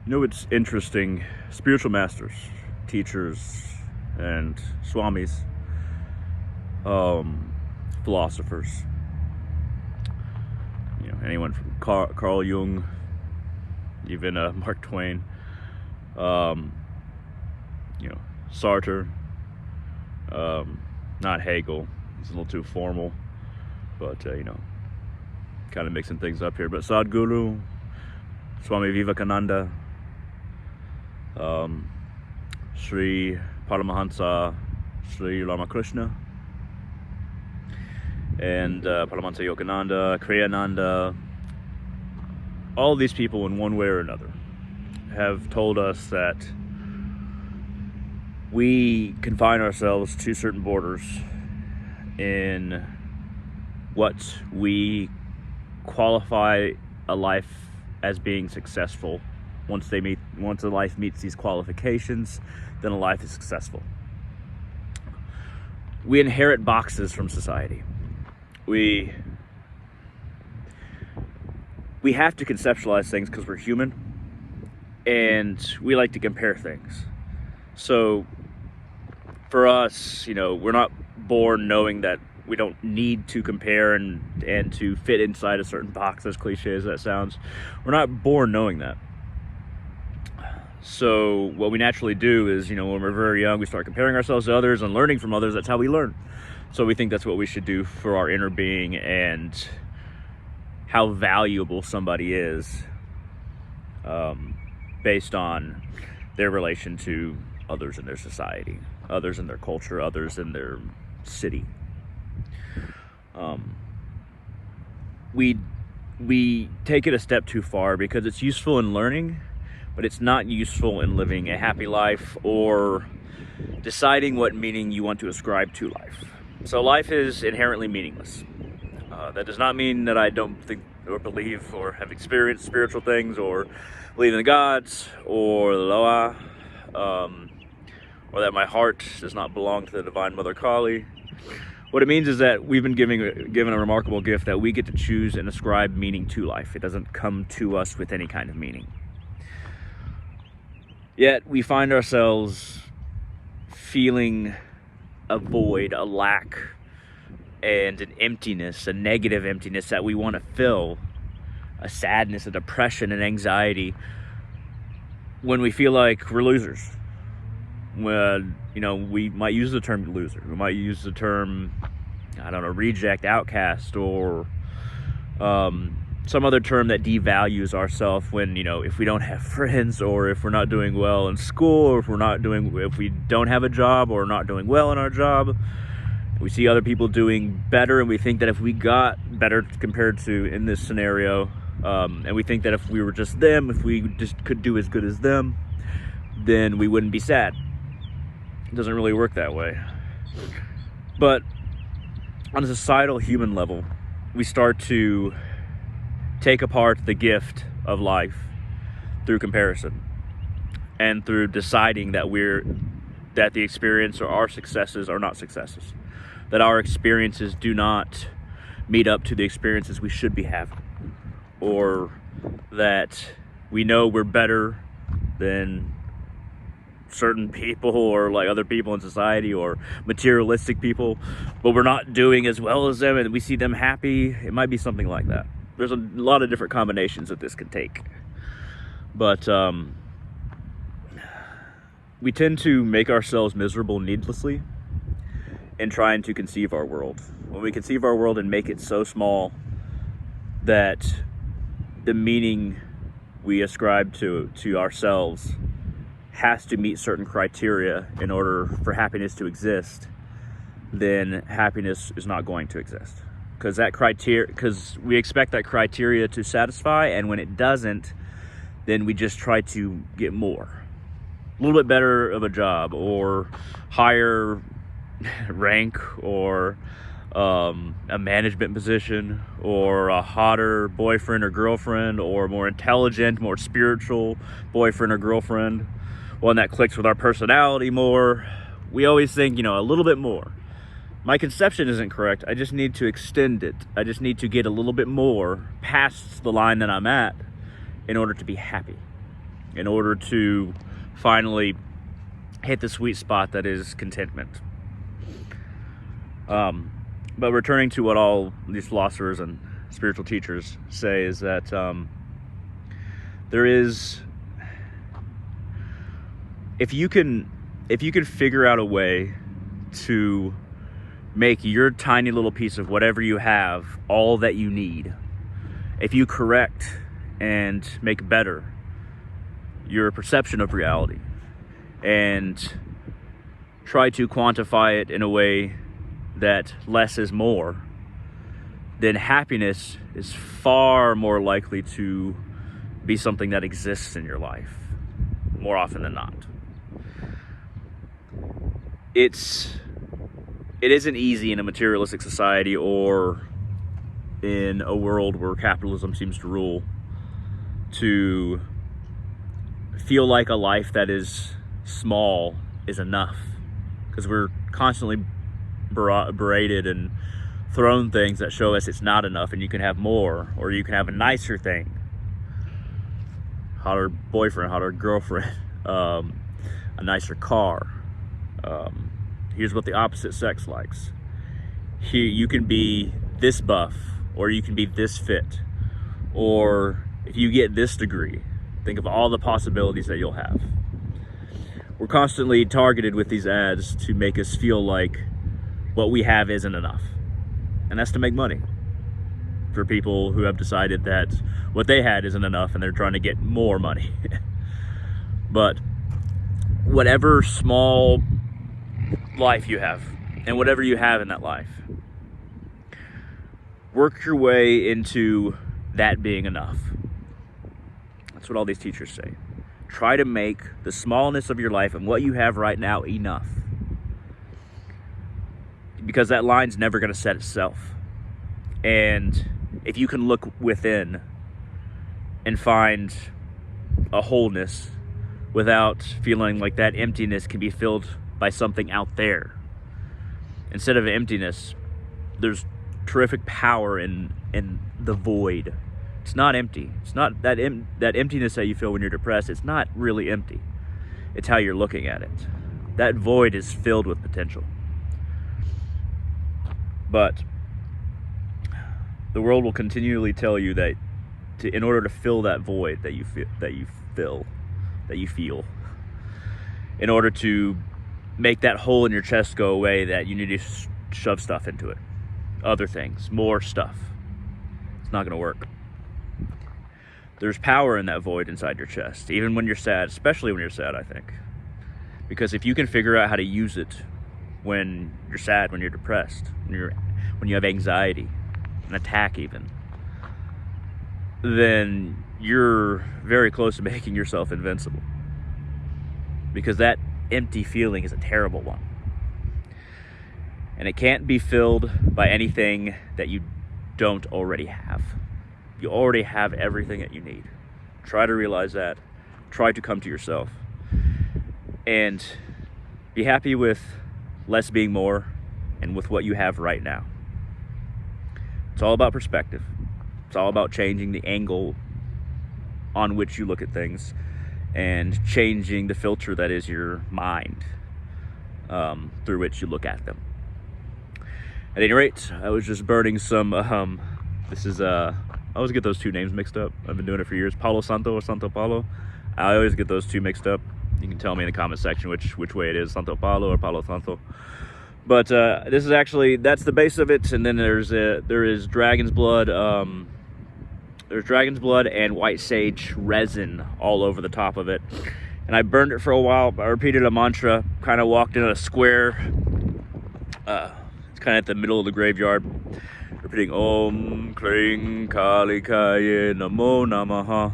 You know, it's interesting. Spiritual masters, teachers, and swamis, um, philosophers. You know, anyone from Carl Jung, even Mark Twain. Um, you know, Sartre. Not Hegel. He's a little too formal, but kind of mixing things up here. But Sadhguru, Swami Vivekananda, Sri Paramahansa Sri Ramakrishna, and Paramahansa Yogananda, Kriyananda. All these people, in one way or another, have told us that we confine ourselves to certain borders in what we qualify a life as being successful. Once a life meets these qualifications, then a life is successful. We inherit boxes from society. We have to conceptualize things because we're human, and we like to compare things. So for us, we're not born knowing that we don't need to compare and to fit inside a certain box, as cliche as that sounds. We're not born knowing that. So what we naturally do is, when we're very young, we start comparing ourselves to others and learning from others. That's how we learn. So we think that's what we should do for our inner being and how valuable somebody is, based on their relation to others in their society, others in their culture, others in their city. We take it a step too far because it's useful in learning, but it's not useful in living a happy life or deciding what meaning you want to ascribe to life. So life is inherently meaningless. That does not mean that I don't think or believe or have experienced spiritual things or believe in the gods or the Loa, or that my heart does not belong to the Divine Mother Kali. What it means is that we've been given a remarkable gift that we get to choose and ascribe meaning to life. It doesn't come to us with any kind of meaning. Yet we find ourselves feeling a void, a lack, and an emptiness, a negative emptiness that we want to fill, a sadness, a depression, an anxiety, when we feel like we're losers. When, we might use the term loser. We might use the term, reject, outcast, or some other term that devalues ourselves when, if we don't have friends, or if we're not doing well in school, or if we don't have a job or not doing well in our job. We see other people doing better, and we think that if we got better compared to in this scenario, and we think that if we were just them, if we just could do as good as them, then we wouldn't be sad. It doesn't really work that way. But on a societal human level, we start to take apart the gift of life through comparison and through deciding that the experience or our successes are not successes, that our experiences do not meet up to the experiences we should be having, or that we know we're better than certain people or like other people in society or materialistic people, but we're not doing as well as them and we see them happy. It might be something like that. There's a lot of different combinations that this can take. But we tend to make ourselves miserable needlessly in trying to conceive our world. When we conceive our world and make it so small that the meaning we ascribe to ourselves has to meet certain criteria in order for happiness to exist, then happiness is not going to exist. Because we expect that criteria to satisfy, and when it doesn't, then we just try to get more. A little bit better of a job, or higher rank, or a management position, or a hotter boyfriend or girlfriend, or more intelligent, more spiritual boyfriend or girlfriend, one that clicks with our personality more. We always think, a little bit more. My conception isn't correct. I just need to extend it. I just need to get a little bit more past the line that I'm at in order to be happy. in order to finally hit the sweet spot that is contentment. But returning to what all these philosophers and spiritual teachers say is that there is, if you can figure out a way to make your tiny little piece of whatever you have all that you need, if you correct and make better your perception of reality and try to quantify it in a way that less is more, then happiness is far more likely to be something that exists in your life more often than not. It isn't easy in a materialistic society or in a world where capitalism seems to rule to feel like a life that is small is enough, because we're constantly berated and thrown things that show us it's not enough, and you can have more, or you can have a nicer thing, hotter boyfriend, hotter girlfriend, a nicer car. Here's what the opposite sex likes. Here, you can be this buff, or you can be this fit, or if you get this degree, think of all the possibilities that you'll have. We're constantly targeted with these ads to make us feel like what we have isn't enough. And that's to make money for people who have decided that what they had isn't enough and they're trying to get more money. But whatever small life you have, and whatever you have in that life, work your way into that being enough. That's what all these teachers say. Try to make the smallness of your life and what you have right now enough. Because that line's never going to set itself. And if you can look within and find a wholeness without feeling like that emptiness can be filled by something out there, instead of emptiness, there's terrific power in the void. It's not empty. It's not that emptiness that you feel when you're depressed. It's not really empty. It's how you're looking at it. That void is filled with potential. But the world will continually tell you that in order to fill that void that you feel, in order to make that hole in your chest go away, that you need to shove stuff into it. Other things, more stuff. It's not going to work. There's power in that void inside your chest, even when you're sad, especially when you're sad, I think. Because if you can figure out how to use it when you're sad, when you're depressed, when you have anxiety, an attack even, then you're very close to making yourself invincible. Because that empty feeling is a terrible one. And it can't be filled by anything that you don't already have. You already have everything that you need. Try to realize that. Try to come to yourself. And be happy with less being more and with what you have right now. It's all about perspective. It's all about changing the angle on which you look at things and changing the filter that is your mind through which you look at them. At any rate, I was just burning some, I always get those two names mixed up. I've been doing it for years. Palo Santo or Santo Palo. I always get those two mixed up. You can tell me in the comment section which way it is, Santo Palo or Palo Santo. But this is actually, that's the base of it. And then there is dragon's blood. There's dragon's blood and white sage resin all over the top of it. And I burned it for a while. I repeated a mantra, kind of walked in a square. It's kind of at the middle of the graveyard. Repeating Om Kling Kali Kaye Namo Namaha.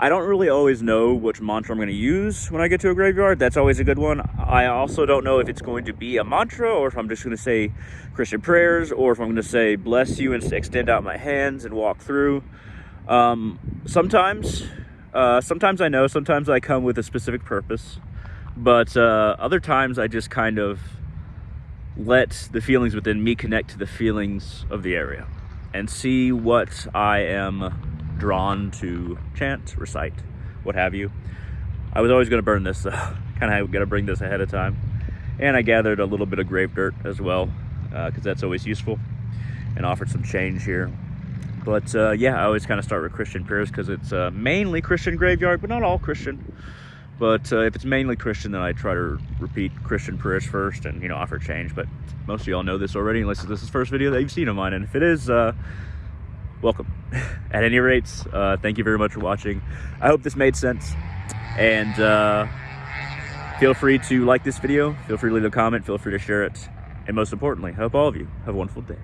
I don't really always know which mantra I'm going to use when I get to a graveyard. That's always a good one. I also don't know if it's going to be a mantra or if I'm just going to say Christian prayers or if I'm going to say bless you and extend out my hands and walk through. Sometimes I know, sometimes I come with a specific purpose, but other times I just kind of let the feelings within me connect to the feelings of the area and see what I am drawn to chant, recite, what have you. I was always going to burn this, so kind of got to bring this ahead of time. And I gathered a little bit of grave dirt as well, because that's always useful, and offered some change here. But yeah, I always kind of start with Christian prayers because it's mainly Christian graveyard, but not all Christian. But if it's mainly Christian, then I try to repeat Christian prayers first and, you know, offer change. But most of y'all know this already, unless this is the first video that you've seen of mine. And if it is, welcome. At any rate, thank you very much for watching. I hope this made sense. And feel free to like this video. Feel free to leave a comment. Feel free to share it. And most importantly, I hope all of you have a wonderful day.